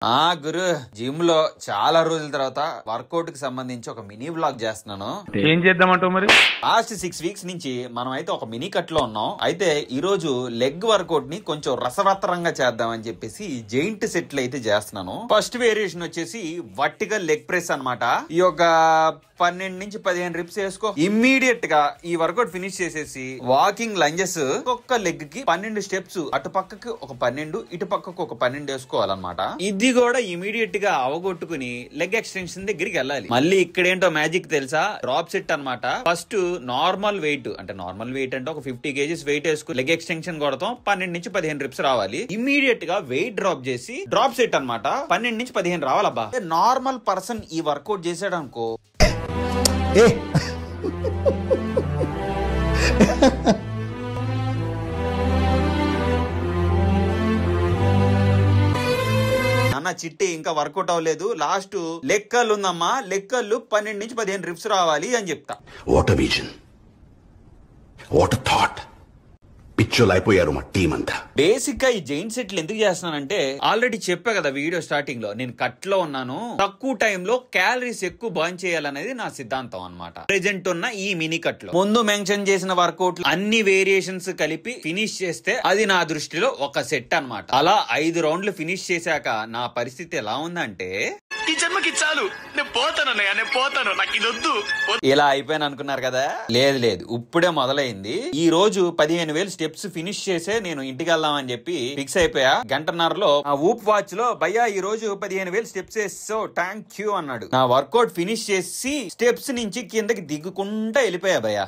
గురు gym లో చాలా రోజుల తర్వాత వర్కౌట్ కి సంబంధించి ఒక మినీ వ్లాగ్ చేస్తున్నాను. ఏం చేద్దామంటావు మరి? లాస్ట్ 6 వీక్స్ నుంచి మనం అయితే ఒక మినీ కట్ లో ఉన్నాం. అయితే ఈ రోజు లెగ్ వర్కౌట్ ని కొంచెం రసవత్తరంగా చేద్దామని చెప్పేసి జైంట్ సెట్లు అయితే చేస్తున్నాను. ఫస్ట్ వేరియేషన్ వచ్చేసి వర్టికల్ లెగ్ ప్రెస్ అన్నమాట. ఈ యొక్క 12 నుంచి 15 రిప్స్ వేసుకో. ఇమ్మీడియట్ గా ఈ వర్కౌట్ ఫినిష్ చేసేసి వాకింగ్ లంజెస్ ఒక్కొక్క లెగ్ కి 12 స్టెప్స్, అటు పక్కకి ఒక 12, ఇటు పక్కకు ఒక 12 వేసుకోవాలన్నమాట. ఇది కూడా ఇమీడియట్ గా అవగొట్టుకుని లెగ్ ఎక్స్టెన్షన్ దగ్గరికి వెళ్ళాలి. మళ్ళీ ఇక్కడ ఏంటో మ్యాజిక్ తెలుసా? డ్రాప్ సెట్ అన్నమాట. ఫస్ట్ నార్మల్ వెయిట్ అంటే ఒక 50 kgs వెయిట్ వేసుకుని లెగ్ ఎక్స్టెన్షన్ కొడతాం. 12 నుంచి 15 రిప్స్ రావాలి. ఇమీడియట్ గా వెయిట్ డ్రాప్ చేసి డ్రాప్ సెట్ అన్నమాట 12 నుంచి 15 రావాలబ్బా. నార్మల్ పర్సన్ ఈ వర్కౌట్ చేసాడు అనుకో, అన్న చిట్టి ఇంకా వర్కౌట్ అవ్వలేదు, లాస్ట్ లెక్కలు ఉందమ్మా, లెక్కలు 12 నుంచి 15 రిప్స్ రావాలి అని చెప్తా. What a vision, what a thought. పిచ్చోలు అయిపోయారు మా టీం అంతా. బేసిక్ గా ఈ జైంట్ సెట్లు ఎందుకు చేస్తున్నానంటే, ఆల్రెడీ చెప్పా కదా వీడియో స్టార్టింగ్ లో, నేను కట్ లో ఉన్నాను. తక్కువ టైంలో క్యాలరీస్ ఎక్కువ బర్న్ చేయాలనేది నా సిద్ధాంతం అన్నమాట. ప్రెజెంట్ ఉన్న ఈ మినీ కట్ లో ముందు మెన్షన్ చేసిన వర్కౌట్ అన్ని వేరియేషన్స్ కలిపి ఫినిష్ చేస్తే అది నా దృష్టిలో ఒక సెట్ అన్నమాట. అలా 5 రౌండ్లు ఫినిష్ చేశాక నా పరిస్థితి ఎలా ఉందంటే, ఈ జన్మకి చాలు, నేను పోతాను, నాకు ఇది వద్దు. ఇలా అయిపోయాను అనుకున్నారు కదా? లేదు, ఇప్పుడే మొదలైంది. ఈ రోజు 15,000 స్టెప్స్ ఫినిష్ చేసే నేను ఇంటికి వెళ్దామని చెప్పి ఫిక్స్ అయిపోయా. గంటన్నరలో ఆ ఊప్ వాచ్ లో, భయ్యా ఈ రోజు 15,000 స్టెప్స్ వేసావు, థ్యాంక్ యూ అన్నాడు. నా వర్కౌట్ ఫినిష్ చేసి స్టెప్స్ నుంచి కిందకి దిగుకుంటా వెళ్ళిపోయా భయ్యా.